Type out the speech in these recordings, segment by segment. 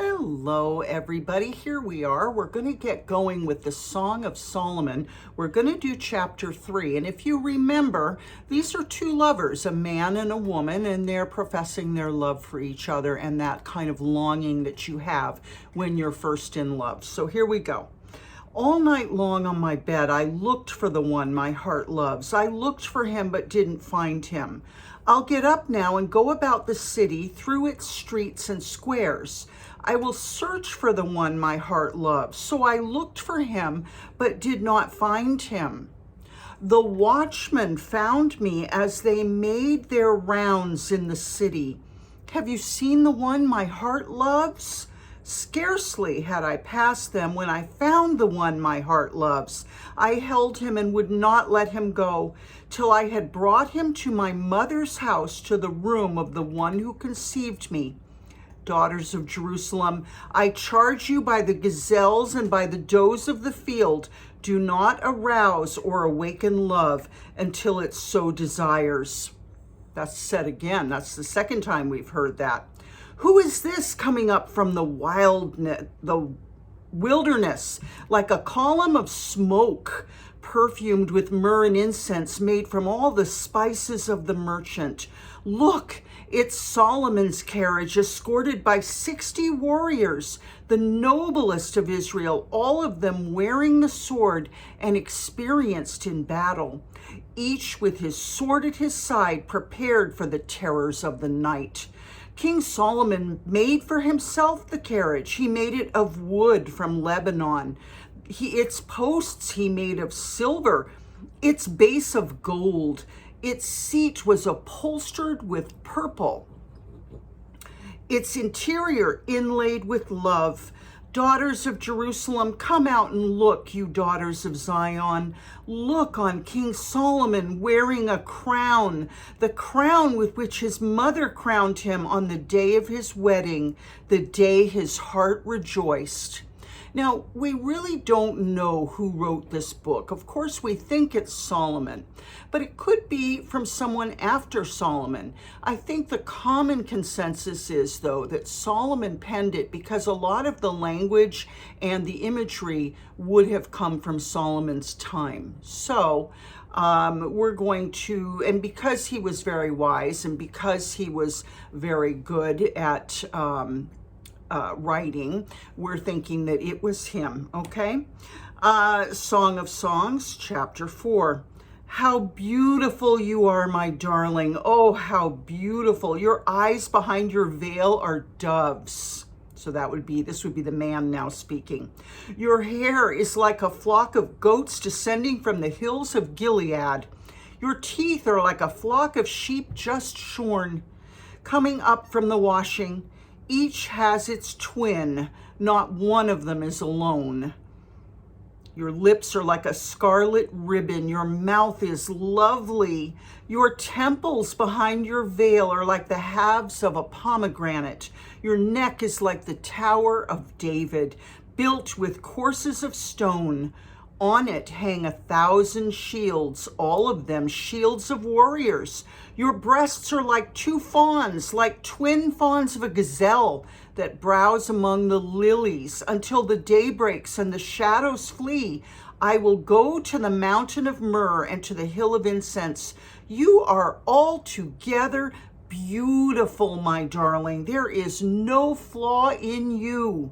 Hello, everybody. Here we are. We're going to get going with the Song of Solomon. We're going to do chapter 3. And if you remember, these are two lovers, a man and a woman, and they're professing their love for each other and that kind of longing that you have when you're first in love. So here we go. All night long on my bed, I looked for the one my heart loves. I looked for him, but didn't find him. I'll get up now and go about the city, through its streets and squares. I will search for the one my heart loves. So I looked for him, but did not find him. The watchmen found me as they made their rounds in the city. Have you seen the one my heart loves? Scarcely had I passed them when I found the one my heart loves. I held him and would not let him go till I had brought him to my mother's house, to the room of the one who conceived me. Daughters of Jerusalem, I charge you by the gazelles and by the does of the field, do not arouse or awaken love until it so desires. That's said again. That's the second time we've heard that. Who is this coming up from the wilderness, like a column of smoke, perfumed with myrrh and incense, made from all the spices of the merchant? Look, it's Solomon's carriage, escorted by 60 warriors, the noblest of Israel, all of them wearing the sword and experienced in battle, each with his sword at his side, prepared for the terrors of the night. King Solomon made for himself the carriage. He made it of wood from Lebanon. Its posts he made of silver, its base of gold. Its seat was upholstered with purple, its interior inlaid with love. Daughters of Jerusalem, come out and look, you daughters of Zion. Look on King Solomon wearing a crown, the crown with which his mother crowned him on the day of his wedding, the day his heart rejoiced. Now, we really don't know who wrote this book. Of course, we think it's Solomon, but it could be from someone after Solomon. I think the common consensus is, though, that Solomon penned it because a lot of the language and the imagery would have come from Solomon's time. So we're going to, and because he was very wise and because he was very good at writing, we're thinking that it was him, okay? Song of Songs, chapter 4. How beautiful you are, my darling. Oh, how beautiful. Your eyes behind your veil are doves. So this would be the man now speaking. Your hair is like a flock of goats descending from the hills of Gilead. Your teeth are like a flock of sheep just shorn, coming up from the washing. Each has its twin, not one of them is alone. Your lips are like a scarlet ribbon. Your mouth is lovely. Your temples behind your veil are like the halves of a pomegranate. Your neck is like the Tower of David, built with courses of stone. On it hang 1,000 shields, all of them shields of warriors. Your breasts are like two fawns, like twin fawns of a gazelle that browse among the lilies until the day breaks and the shadows flee. I will go to the mountain of myrrh and to the hill of incense. You are altogether beautiful, my darling. There is no flaw in you.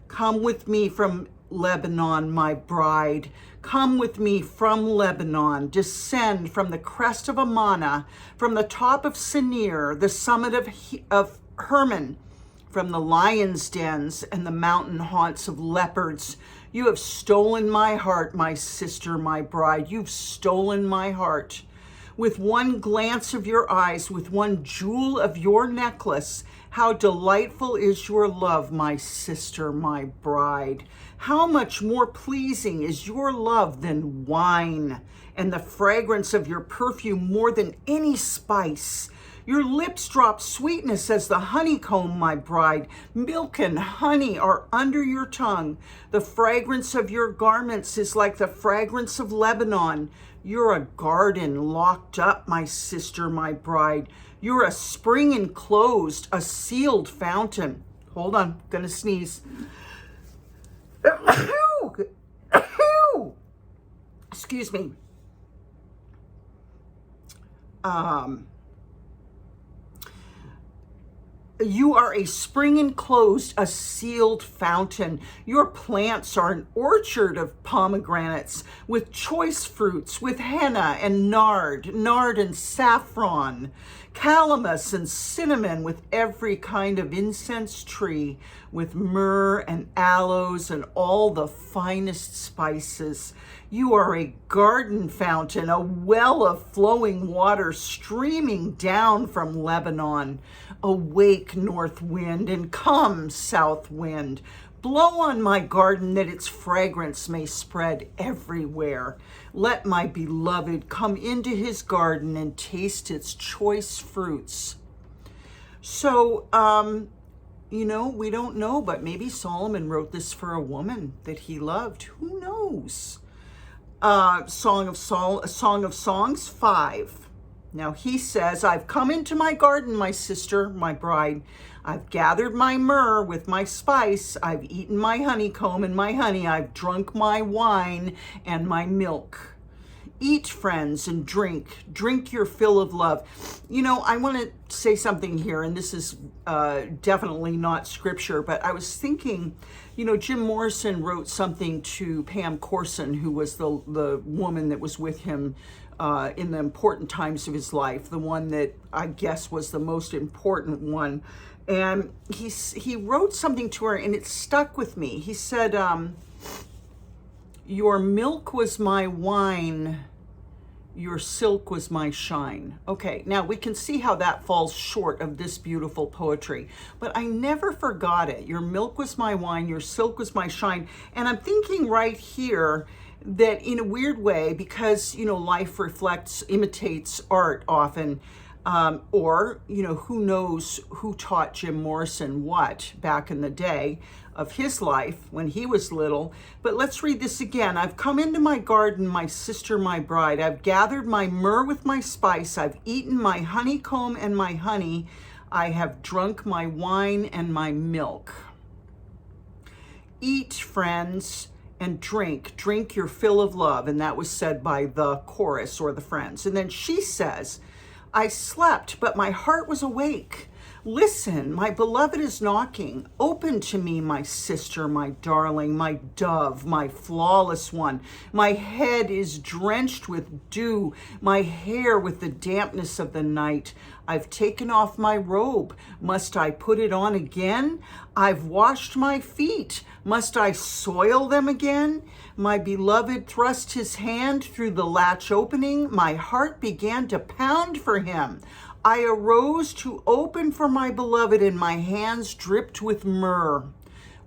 Come with me from Lebanon, my bride. Come with me from Lebanon. Descend from the crest of Amana, from the top of Senir, the summit of Hermon, from the lion's dens and the mountain haunts of leopards. You have stolen my heart, my sister, my bride. You've stolen my heart. With one glance of your eyes, with one jewel of your necklace, how delightful is your love, my sister, my bride. How much more pleasing is your love than wine, and the fragrance of your perfume more than any spice. Your lips drop sweetness as the honeycomb, my bride. Milk and honey are under your tongue. The fragrance of your garments is like the fragrance of Lebanon. You're a garden locked up, my sister, my bride. You're a spring enclosed, a sealed fountain. Hold on, gonna sneeze. Excuse me. You are a spring enclosed, a sealed fountain. Your plants are an orchard of pomegranates with choice fruits, with henna and nard and saffron, calamus and cinnamon, with every kind of incense tree, with myrrh and aloes and all the finest spices. You are a garden fountain, a well of flowing water streaming down from Lebanon. Awake, north wind, and come, south wind. Blow on my garden that its fragrance may spread everywhere. Let my beloved come into his garden and taste its choice fruits. So, we don't know, but maybe Solomon wrote this for a woman that he loved. Who knows? Song of Songs 5. Now he says, I've come into my garden, my sister, my bride. I've gathered my myrrh with my spice. I've eaten my honeycomb and my honey. I've drunk my wine and my milk. Eat, friends, and drink. Drink your fill of love. I want to say something here, and this is definitely not scripture, but I was thinking, Jim Morrison wrote something to Pam Corson, who was the woman that was with him in the important times of his life, the one that I guess was the most important one. And he wrote something to her, and it stuck with me. He said, your milk was my wine, your silk was my shine. Okay, now we can see how that falls short of this beautiful poetry, but I never forgot it. Your milk was my wine, your silk was my shine. And I'm thinking right here that in a weird way, because, life imitates art often, or, who knows who taught Jim Morrison what back in the day of his life when he was little. But let's read this again. I've come into my garden, my sister, my bride. I've gathered my myrrh with my spice. I've eaten my honeycomb and my honey. I have drunk my wine and my milk. Eat, friends, and drink your fill of love. And that was said by the chorus or the friends. And then she says, I slept, but my heart was awake. Listen, my beloved is knocking. Open to me, my sister, my darling, my dove, my flawless one. My head is drenched with dew, my hair with the dampness of the night. I've taken off my robe. Must I put it on again? I've washed my feet. Must I soil them again? My beloved thrust his hand through the latch opening. My heart began to pound for him. I arose to open for my beloved, and my hands dripped with myrrh.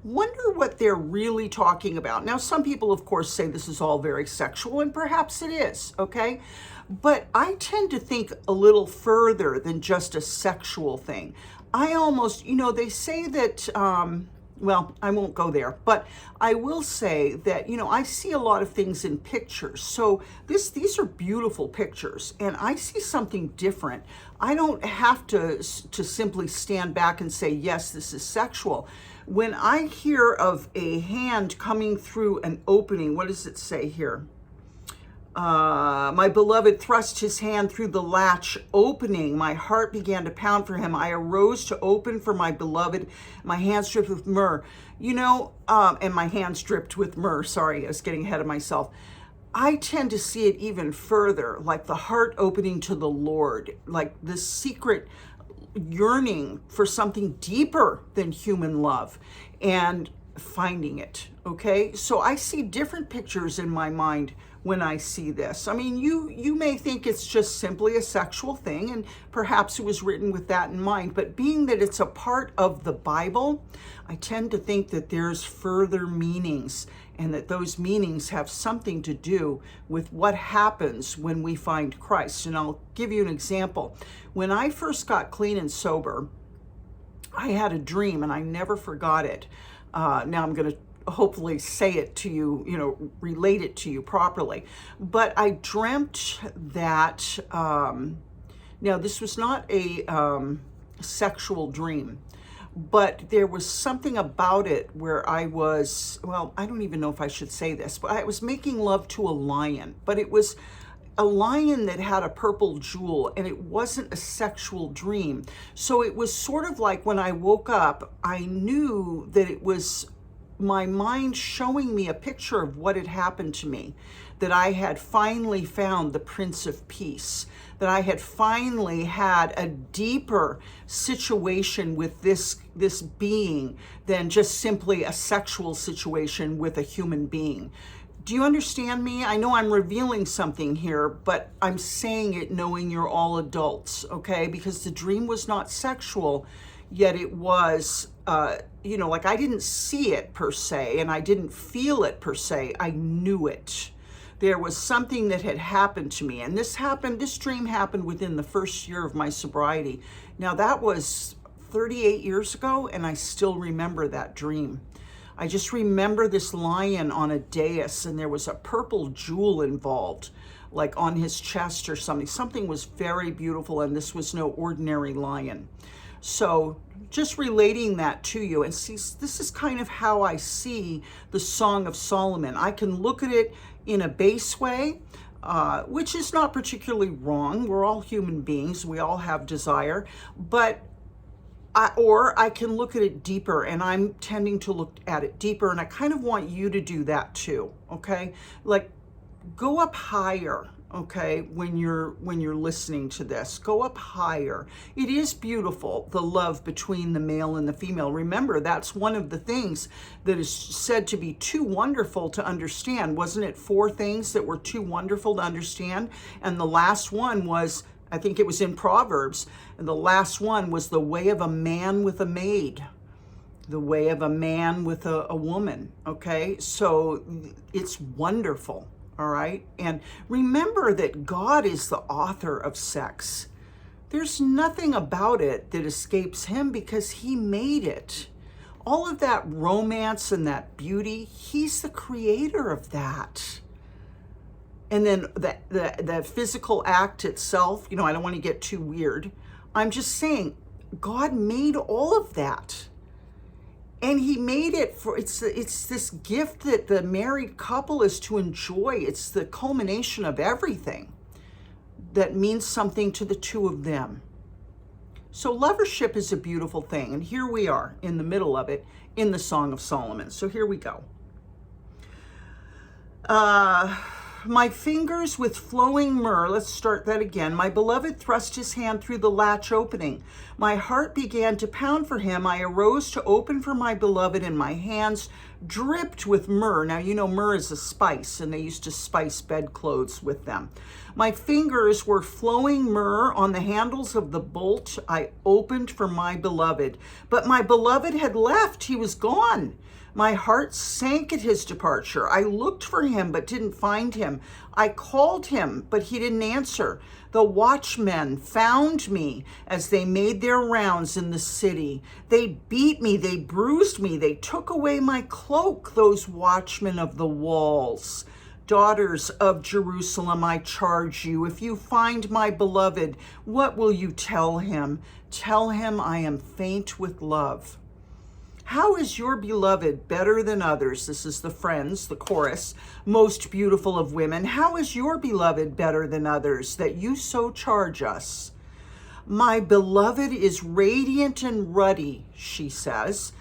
Wonder what they're really talking about. Now, some people, of course, say this is all very sexual, and perhaps it is, okay? But I tend to think a little further than just a sexual thing. I almost, they say that, well, I won't go there, but I will say that, I see a lot of things in pictures. So these are beautiful pictures, and I see something different. I don't have to simply stand back and say, yes, this is sexual. When I hear of a hand coming through an opening, what does it say here? My beloved thrust his hand through the latch opening. My heart began to pound for him. I arose to open for my beloved. My hands dripped with myrrh. And my hands dripped with myrrh. Sorry, I was getting ahead of myself. I tend to see it even further, like the heart opening to the Lord, like the secret yearning for something deeper than human love and finding it, okay? So I see different pictures in my mind when I see this. I mean, you may think it's just simply a sexual thing, and perhaps it was written with that in mind, but being that it's a part of the Bible, I tend to think that there's further meanings, and that those meanings have something to do with what happens when we find Christ. And I'll give you an example. When I first got clean and sober, I had a dream, and I never forgot it. Now I'm going to hopefully say it to you, relate it to you properly. But I dreamt that, now this was not a sexual dream, but there was something about it where I was, well, I don't even know if I should say this, but I was making love to a lion, but it was a lion that had a purple jewel, and it wasn't a sexual dream. So it was sort of like when I woke up, I knew that it was my mind showing me a picture of what had happened to me, that I had finally found the Prince of Peace, that I had finally had a deeper situation with this being than just simply a sexual situation with a human being. Do you understand me? I know I'm revealing something here, but I'm saying it knowing you're all adults, okay? Because the dream was not sexual, yet it was, like I didn't see it per se, and I didn't feel it per se. I knew it. There was something that had happened to me, and this dream happened within the first year of my sobriety. Now that was 38 years ago, and I still remember that dream. I just remember this lion on a dais, and there was a purple jewel involved, like on his chest or something. Something was very beautiful, and this was no ordinary lion. So just relating that to you, and see, this is kind of how I see the Song of Solomon. I can look at it in a base way, which is not particularly wrong. We're all human beings. We all have desire, but or I can look at it deeper, and I'm tending to look at it deeper, and I kind of want you to do that too, okay? Like, go up higher, okay, when you're listening to this. Go up higher. It is beautiful, the love between the male and the female. Remember, that's one of the things that is said to be too wonderful to understand. Wasn't it 4 things that were too wonderful to understand? And the last one was, I think it was in Proverbs, and the last one was the way of a man with a maid, the way of a man with a woman, okay? So it's wonderful, all right? And remember that God is the author of sex. There's nothing about it that escapes him because he made it. All of that romance and that beauty, he's the creator of that. And then the physical act itself, I don't want to get too weird. I'm just saying, God made all of that. And he made it for, it's this gift that the married couple is to enjoy. It's the culmination of everything that means something to the two of them. So lovership is a beautiful thing. And here we are in the middle of it in the Song of Solomon. So here we go. My fingers with flowing myrrh, let's start that again. My beloved thrust his hand through the latch opening. My heart began to pound for him. I arose to open for my beloved, and my hands dripped with myrrh. Now, myrrh is a spice, and they used to spice bedclothes with them. My fingers were flowing myrrh on the handles of the bolt. I opened for my beloved, but my beloved had left. He was gone. My heart sank at his departure. I looked for him, but didn't find him. I called him, but he didn't answer. The watchmen found me as they made their rounds in the city. They beat me, they bruised me, they took away my cloak, those watchmen of the walls. Daughters of Jerusalem, I charge you, if you find my beloved, what will you tell him? Tell him I am faint with love. How is your beloved better than others? This is the Friends, the chorus, most beautiful of women. How is your beloved better than others that you so charge us? My beloved is radiant and ruddy, she says,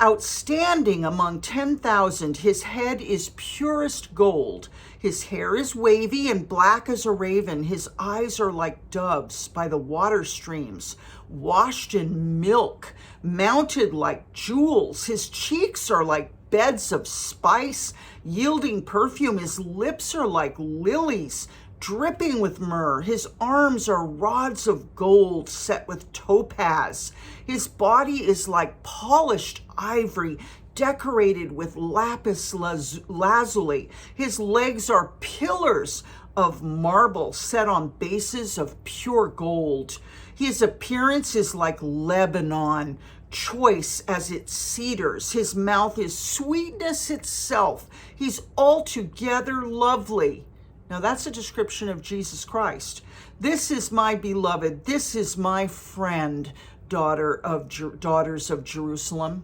outstanding among 10,000. His head is purest gold. His hair is wavy and black as a raven. His eyes are like doves by the water streams, washed in milk, mounted like jewels. His cheeks are like beds of spice, yielding perfume. His lips are like lilies, dripping with myrrh. His arms are rods of gold set with topaz. His body is like polished ivory, decorated with lapis lazuli. His legs are pillars of marble set on bases of pure gold. His appearance is like Lebanon, choice as its cedars. His mouth is sweetness itself. He's altogether lovely. Now that's a description of Jesus Christ. This is my beloved. This is my friend. daughters of Jerusalem.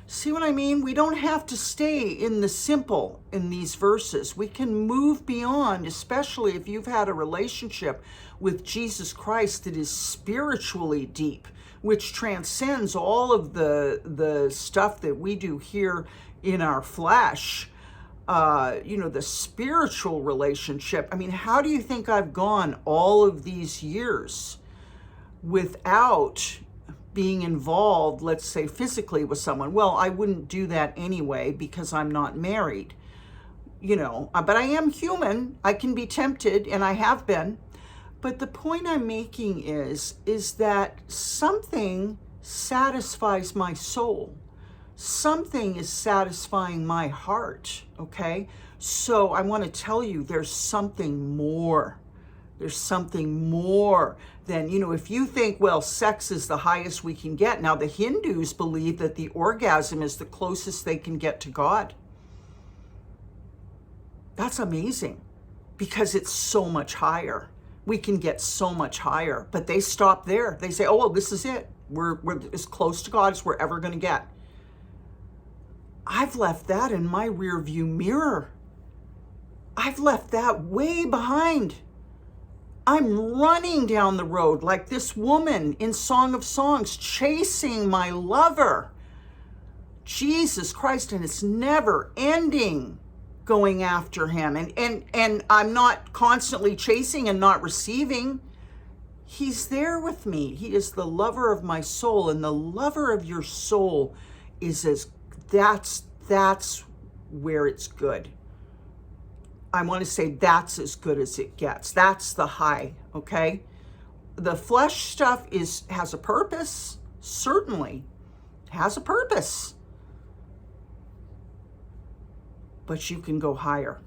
See what I mean? We don't have to stay in the simple in these verses. We can move beyond, especially if you've had a relationship with Jesus Christ that is spiritually deep, which transcends all of the stuff that we do here in our flesh. The spiritual relationship. I mean, how do you think I've gone all of these years without being involved, let's say physically with someone? Well, I wouldn't do that anyway because I'm not married, but I am human. I can be tempted, and I have been. But the point I'm making is that something satisfies my soul. Something is satisfying my heart, okay? So I want to tell you there's something more. There's something more than, if you think, well, sex is the highest we can get. Now, the Hindus believe that the orgasm is the closest they can get to God. That's amazing because it's so much higher. We can get so much higher, but they stop there. They say, oh, well, this is it. We're as close to God as we're ever going to get. I've left that in my rear view mirror. I've left that way behind. I'm running down the road like this woman in Song of Songs, chasing my lover, Jesus Christ, and it's never ending going after him. And I'm not constantly chasing and not receiving. He's there with me. He is the lover of my soul, and the lover of your soul is that's where it's good. I want to say that's as good as it gets. That's the high, okay? The flesh stuff has a purpose, certainly. Has a purpose. But you can go higher.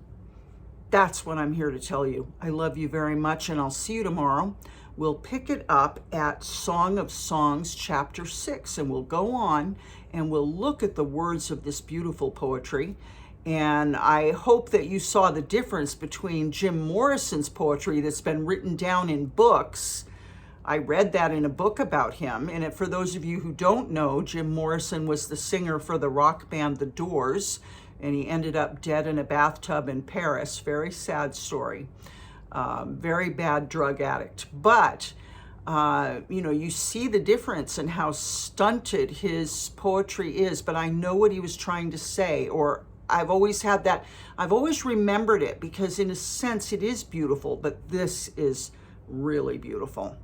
That's what I'm here to tell you. I love you very much, and I'll see you tomorrow. We'll pick it up at Song of Songs, chapter 6, and we'll go on and we'll look at the words of this beautiful poetry. And I hope that you saw the difference between Jim Morrison's poetry that's been written down in books. I read that in a book about him. And for those of you who don't know, Jim Morrison was the singer for the rock band The Doors, and he ended up dead in a bathtub in Paris. Very sad story. Very bad drug addict. But, you see the difference in how stunted his poetry is. But I know what he was trying to say, or I've always had that. I've always remembered it because in a sense it is beautiful, but this is really beautiful.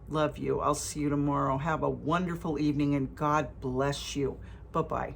Love you. I'll see you tomorrow. Have a wonderful evening and God bless you. Bye-bye.